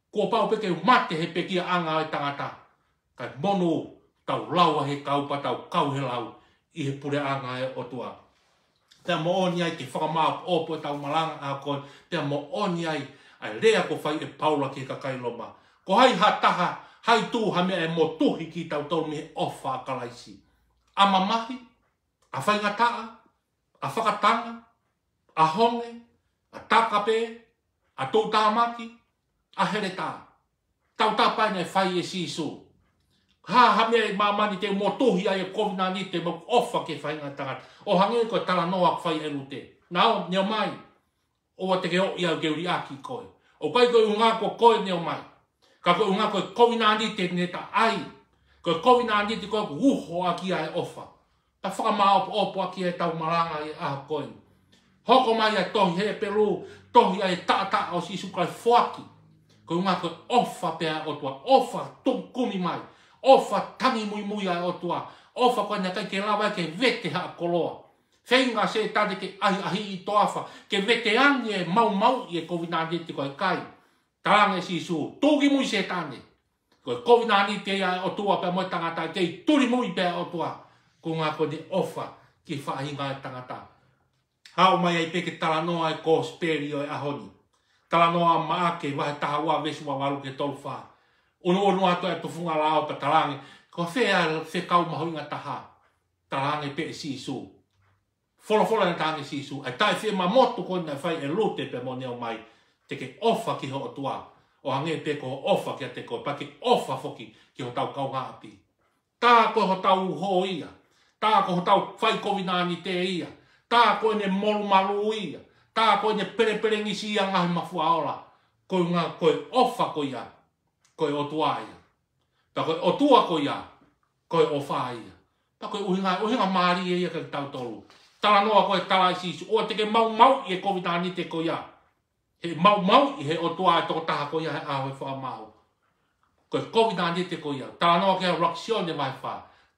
Kua pau peke mate he pekia anga ai tangata. Kai monu tau laua he kaupa tau kau he lau I he pure anga e o tua. Pea mo oni ai ke whakamā opo e tau malanga a koe. Pea mo oni ai rea ko whai e paula ki kakai loma. Ko hai hataha. Hai tū ha mea e motuhi ki tau tau me ofa a kalaisi. A mamahi, a whaingataa, a whakatanga, a honge, a takape, a tūtāmaki, a hereta. Tau tapai nei whai e sisu. Ha mea e mamani te motuhi ai e COVID-19 te mo ofa ke whaingatanga. O hange koe tala noa whai e rute. Nao, neo mai. O te ke o iau ke uri aki koe. O kai koe unga ko koe neo mai. Ka koe unga koe COVID-19 te neta ai. Koe COVID-19 te koe uho aki ai ofa. Ta whakamā opo aki ai tau maranga i aha koe. Hoko mai ai tohi he peru, tohi ai tata o sisu kai whaki. Koe unga koe ofa pea o tua, ofa tukumi mai. Ofa tangi mui ai o tua. Ofa koe na kai ke lawa ke vete haa koloa. Whenga se tate ke ahi I toafa. Ke vete angi e mau I e COVID-19 te koe kai. Tānge sisu, tūki mui se tāne. Koe COVID-19 te ia o tua pia moe tangata, kei turi mui pia o tua. ko ngā koe ne ofa ki whaahinga e tangata. Hao mai ai peke tala noa e ko speri o e ahoni. Tala noa maake wahe taha ua vesu wa walu ke tolu wha. Ono ato e tofunga lao pa talange. Ko whea kau mahoinga taha. Talange pe sisu. Fola na talange sisu. Ai tai whea ma motu kone na whai e lute pe mo neo mai. Te ke ofa ki ho o tua. O hange pe ko ofa ki a te koe. Pa ke ofa foki ki ho tau kau ngā api. Tā koe ho tau ho ia. Tā koe ho tau whai kovinani te ia. Tā koe ne molu malu ia. Tā koe ne pere ngisi ia ngahi mafua ola. Koe ngā koe ofa koe ia. Koe o tua ia. Tā koe o tua koe ia. Koe o wha ia. Tā koe uhinga maari ia ka tau tolu. Tala noa koe tala i sisu. Oa teke mau i e kovinani te koe ia. He mau i he o tua e toko taha koe ia he aho e wha mau. Koe kovinani te koe ia. Tala noa ke raksione mai wha.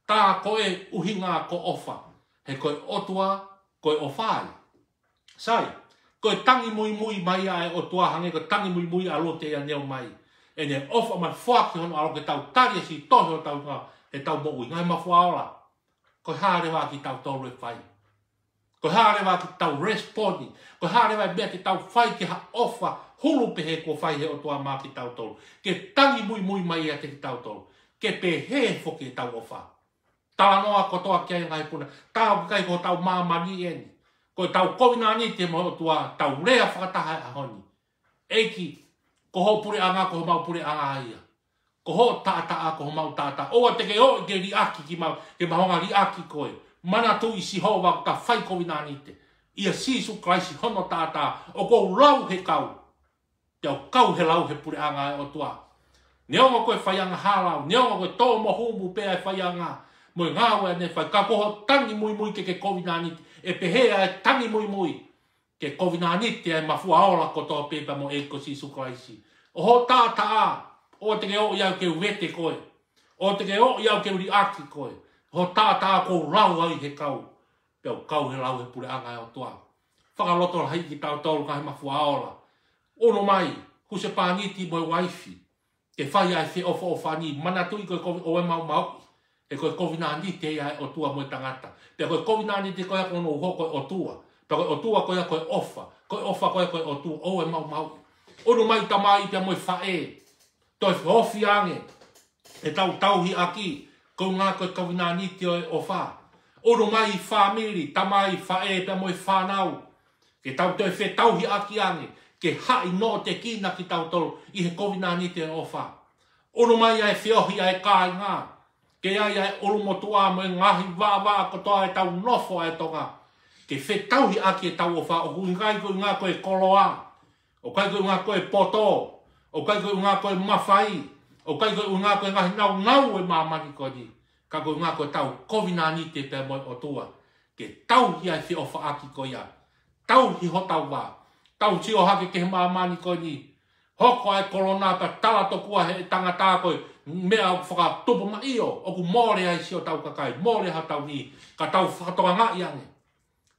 Tā koe uhinga ko ofa. He koe o tua koe o whai. Sai, koe tangi mui mai ai o tua hange, koe tangi mui alo te ia neo mai. E ne ofa mai whaki hono alo ke tau tari si tohi o tau ngā, he tau moui, ngai mawhua ola. Koe haere wā ki tau tolu e whai. Koe haere wā ki tau respondi. Koe haere wā mea ki tau whai ki ha ofa, hulu pehe ko whai he o tua mā ki tau tolu. Ke tangi mui mai ia te ki tau tolu. Ke pehe foki tau ofa. Tala noa kotoa kia ngai puna. Tau kai ko tau mamani eni. Koe tau kovinani te mo tua tau rea whakataha e ahoni. Eiki, ko ho pure anga, ko ho mau pure anga ia. Ko ho tata ko ho mau tata. Oa teke o ke riaki ki mau, ke mahonga riaki koe. Mana tu i si ho wak ta whai kovinani te. Ia sisu kraisi hono tata, o kou lau he kau. Te au kau he lau he pure anga e o tua. Neonga koe whaianga halau, neonga koe tō mo humu pēa e whaianga. Moi ngā wea ne whai, ka koho tangi mui ke kovinani te. E pehea e tangi mui. Ke kovinani te e mafua aola kotoa pepa mo e ko sisu kraisi. O ho tāta a, o te ke o iau ke uwete koe. O te ke o iau ke uri aki koe. Ho tāta a kou lau ai he kau. Peo kau he lau he pure anga e o toa. Whakaloto la hiki tau tolu ka he mafua aola. Ono mai, huse pāniti mo e waifi. Ke whai ai whi ofa o whani, mana tui koe o e mau. E koe kovinani te ia o tua mo e tangata. Pea koe kovinani te koe kono uho koe o tua. Pea koe o tua koe koe ofa. Koe ofa koe o tua. O e mau. Ono mai tamai pia mo e whae. Toi whiofi ange. E tauhi aki. Koe ngā koe kovinani te o wha. Ono mai whamiri. Tamai whae pia mo e whanau. Ke toi whe tauhi aki ange. Ke hai no te kina ki tautolo. I he kovinani te o wha. Ono mai ai whiohi ai kai ngā. Ke ai ai olumotua mo e ngahi wā ko toa e tau nofo e tonga. Ke whetauhi aki e tau o wha, o kui ngai kui ngā koe koloa, o kai kui ngā koe poto, o kai kui ngā koe mawhai, o kai kui ngā koe ngahi nau e mamani koni. Ka kui ngā koe tau kovinani te pē moi o tua. Ke tauhi ai whiofa aki ko ia. Tauhi ho tau wā. Tau tio hake ke he mamani koni. Hoko ai korona pa tala tokua he tangata koe. Mea whaka tupu ma iyo, oku mōre ai sio tau kakai, mōre ha tau ni, ka tau whakatoa ngā iange.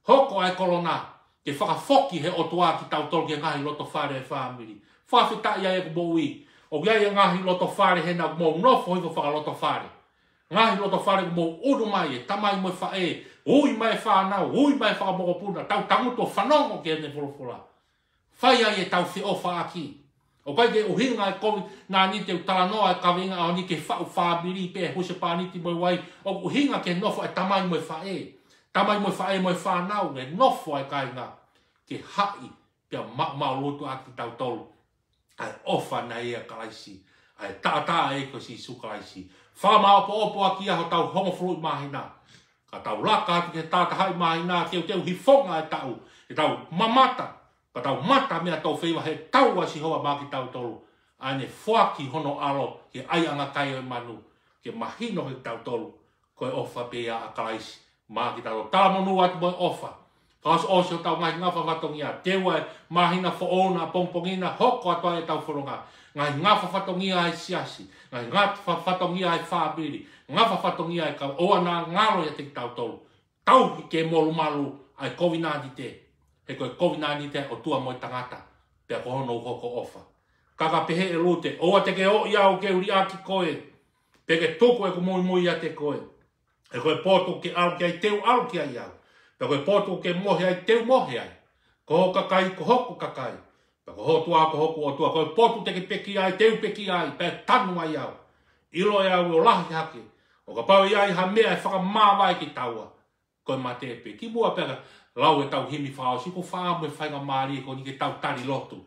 Hoko ai korona, ke whakafoki he otua ki tau tolu ke ngahi loto whare e whamiri. Whawhita ia e ku mōui, o kia ia ngahi loto whare he na mō nofo hiko whaka loto whare. Ngahi loto whare ku mō uru mai e, tamai mo e whae, ui mai whanau, ui mai whakamokopuna, tau tanguto whanongo ke ne whulufula. Whai ai e tau whiofa aki. O kai ke uhinga e kovi nā ni te utala noa e kawinga au ni ke whau whabiri pe huse pāniti mo wai. O uhinga ke nofo e tamai mo e whae. Tamai mo e whae mo e whanau e nofo e kainga. Ke hai pia mau lotu aki tau tolu. Ai ofa na ea kalaisi. Ai tātā e ko si su kalaisi. Whamao po opo aki aho tau homoflui mahina. Ka tau laka atu ke tātahai mahina teu hifonga e tau. E tau mamata. Pa tau mata mea tau whaiwa he tau asi hoa maki tau tolu. Aine whaki hono alo ke ai anga kai o manu. Ke mahino he tau tolu. Koe ofa pea a kalaisi. Maki tau tolu. Tala monu atu moi ofa. Kaos osi o tau ngai ngafa watongia. Tewa e mahina foona pongpongina. Hoko atua e tau whoronga. Ngai ngafa watongia ai siasi. Ngai ngafa watongia ai whabiri. Ngafa watongia ai ka oa nā ngalo ya te tau tolu. Tau hi ke molu malu ai kovinadi te. He koe kovinani te o tua mo i tangata. Pea ko hono hoko ofa. Kaka pehe e lute. Oa te ke o iau ke uri aki koe. Peke toko e ko moi a te koe. E koe poto ke au ki ai teu au ki ai au. Pe koe poto ke mohe ai teu mohe ai. Ko ho kakai, ko hoku kakai. Pe ko hotu a ko hoku o tua. Koe poto te ke peki ai, teu peki ai. Pe tanu ai au. Ilo e au o lahi hake. O ka pau iai ha mea e whakamāwai ki taua. Koe mate e pe. Ki mua peka lau e tau himi whao. Si ko whaamu e whainga maari ko ni ke tau tari lotu.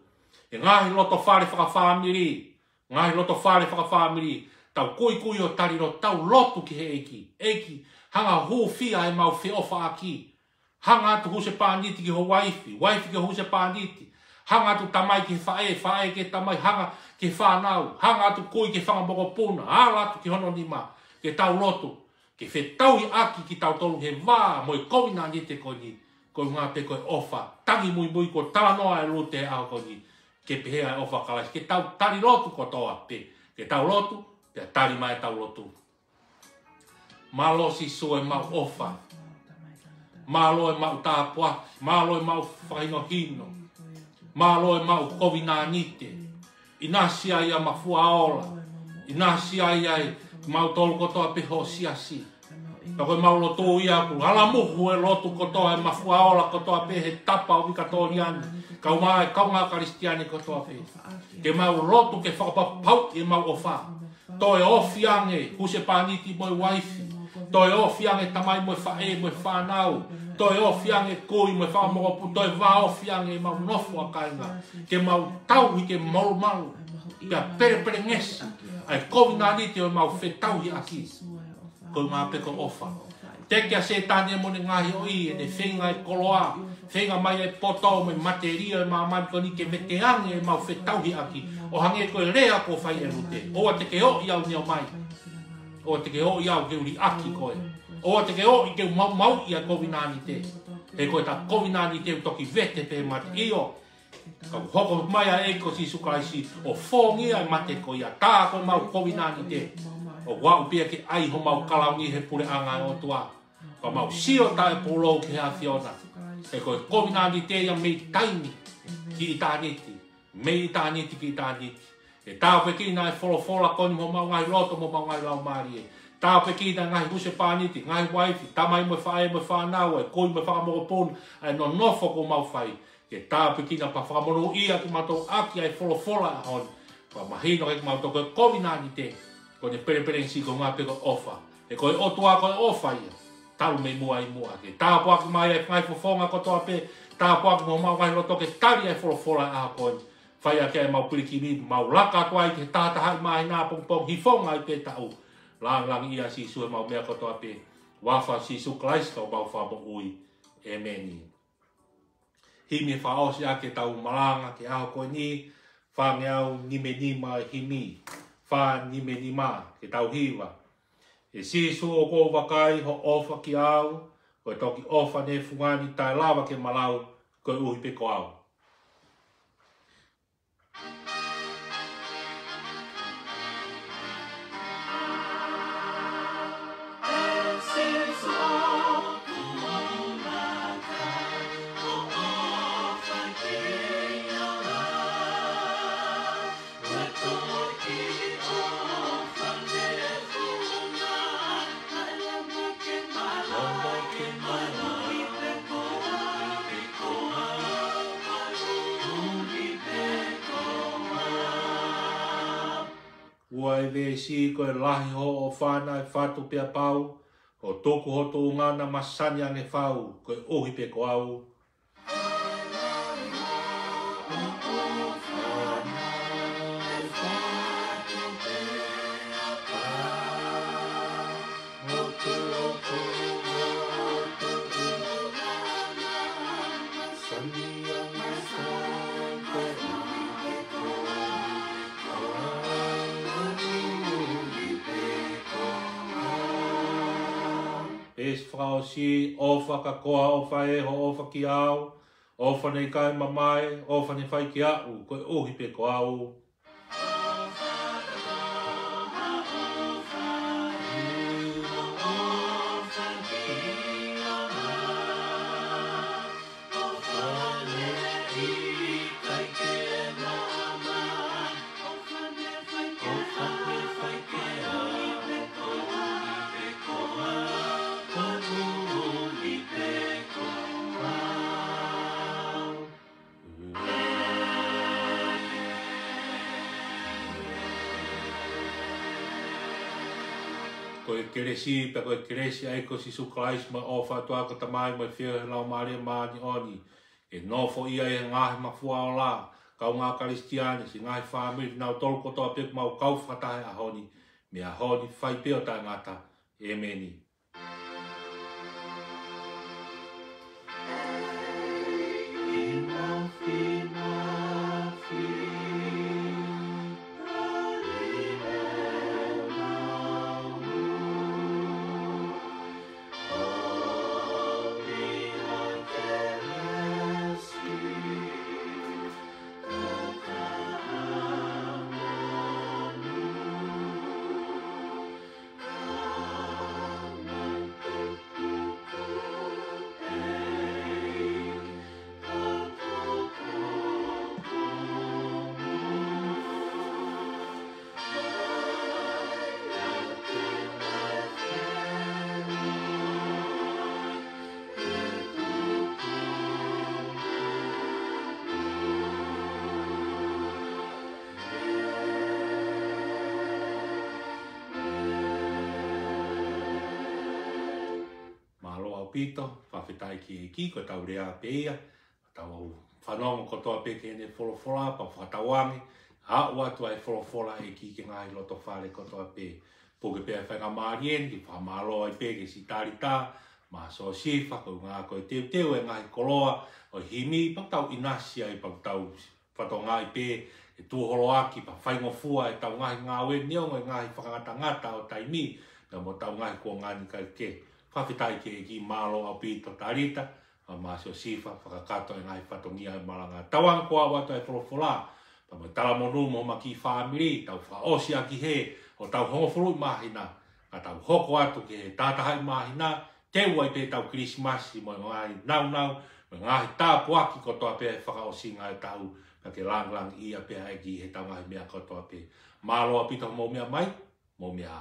E ngahi loto whare whakawhamiri. Ngahi loto whare whakawhamiri. Tau kui o tari ro tau lotu ki he eiki. Eiki hanga hu fia e mau whi ofa aki. Hanga atu huse pāniti ki ho waifi. Waifi ki huse pāniti. Hanga atu tamai ki whae ke tamai. Hanga ki whanau. Hanga atu kui ki whangamoko puna. Hala atu ki hono nima. Ke tau lotu. Ke whe tau i aki ki tau tolu he wā. Moi kovina ni te koni. Ko ngā pe koe ofa. Tangi mui ko tānoa e rute au koni. Ke pehea e ofa kalais. Ke tau tari lotu ko toa pe. Ke tau lotu. Pea tari mai tau lotu. Malo si sue mau ofa. Malo e mau tāpua. Malo e mau whaino hino. Malo e mau kovina nite. Inasi ai a mafua ola. Inasi ai ai mau tolu kotoa peho siasi. Ka koe mau lotu ia ku. Hala muhu e lotu kotoa e mafua ola kotoa pehe tapa o wika toriani. Kau mai kaunga karistiani kotoa pehe. Ke mau lotu ke whakapapau e mau ofa. Toi ofiange, huse pāniti moi waifi. Toi ofiange tamai moi whae, moi whanau. Toi ofiange kui, moi whakamokopu. Toi wā ofiange mau nofu a kainga. Ke mau tauhi ke maru maru. Pea pere ngesi. Ai kovina niti o mau whetauhi aki. Koe ngā peko ofa. Tekia se tāne mo ne ngahi o i, e ne whenga e koloa. Whenga mai e poto, mai materia e maa mai koni ke meteange e mau whetauhi aki. O hange koe rea ko whai e rute. Oa te ke o i au ni au mai. Oa te ke o i au ke uri aki koe. Oa te ke o i ke mau i a kovinani te. He koe ta kovinani te utoki vete pe mate io. Kau hoko mai a eiko si sukaisi o whongi ai mate ko ia. Tā koe mau kovinani te. O wau pia ke ai ho mau kalaungi he pure anga o tua. Ka mau sio tae polo ke hea Fiona. He koe kovinani te ia mei taimi ki i tāniti. Mei tāniti ki i tāniti. E tāu pe kina e wholofola koni mo mau ngai loto mo mau ngai lau maari e. Tāu pe kina ngai huse pāniti, ngai waifi, tamai mo whae mo whanau e, koi mo whakamoko pōnu, e no nofo ko mau whai. Ke tāu pe kina pa whakamono ia ki matou aki ai wholofola a hon. Pa mahino ke mau toko e kovinani te. Ko ne pere si ko ngā peko ofa. E koe otua koe ofa ia. Taru me mua i mua. Ke tāu poaki mai e ngai fofonga kotoa pe. Tāu poaki mo mau ngai loto ke tari ai wholofola a koni. Whai a kia e mau pirikini, mau laka tua i te tātahai mai nā pongpong hifonga i pe tau. Lang ia si sue mau mea kotoa pe. Wafa si su Christ kau mau wha mo ui. Amen. Himi whaosi a ke tau malanga ke aho koe ni. Wha ngeau nime nima himi. Wha nime nima ke tau hiwa. E si su o kou wakai ho ofa ki au. Koe toki ofa ne fungani tai lawa ke malau. Koe uhi pe ko au. Ua e vesi koe lahi ho o whana e whatu pia pau, o toku ho tō ngana masani ange whau, koe ohi pe ko au. Es frau si ofa ka koa ofa e ho ofa ki au, ofa nei kai mamai, ofa nei whai ki au, koe ohi pe ko au. koe keresi, pe koe keresi ai ko si sukalais ma o whatua ko tamai mai whio lau maria maani oni. E nofo ia e ngahi mafua o la, kau ngā karistiani, si ngahi whamiri, nau tolu kotoa pek mau kau whatahe a honi, me a honi whai peo tai ngata, e meni. Pito, whawhetai ki ko tau rea peia, tau whanonga kotoa peke ne wholofola, pa whatawangi, hau atu ai wholofola e ki ngai loto whare kotoa pe. Poke pea whainga marien, ki whamalo ai peke si tarita, ma so si whakau ngā koe teu e ngai koloa, o himi, pa tau inasi ai, pa tau whatonga ai pe, e tuoholo aki, pa whaingo fua e tau ngai ngā we niongo e ngai whakangata ngata o taimi, na mo tau ngai kua ngani kai ke. Whawhetai ki malo au pito tarita, a masio sifa, whakakato e ngai whatongia e malanga. Tawang kua watu e wholofola, pa mo tala monu mo maki whaamiri, tau whaosi aki he, o tau hongofuru mahina, ka tau hoko atu ki he tātahai mahina, te uai pe tau Christmas, mo ngai nau, mo ngai tāpu aki kotoa pe whakaosi ngai tau, ka ke lang ia pe aiki he tau ngai mea kotoa pe. Malo au pito mo mea mai, mo mea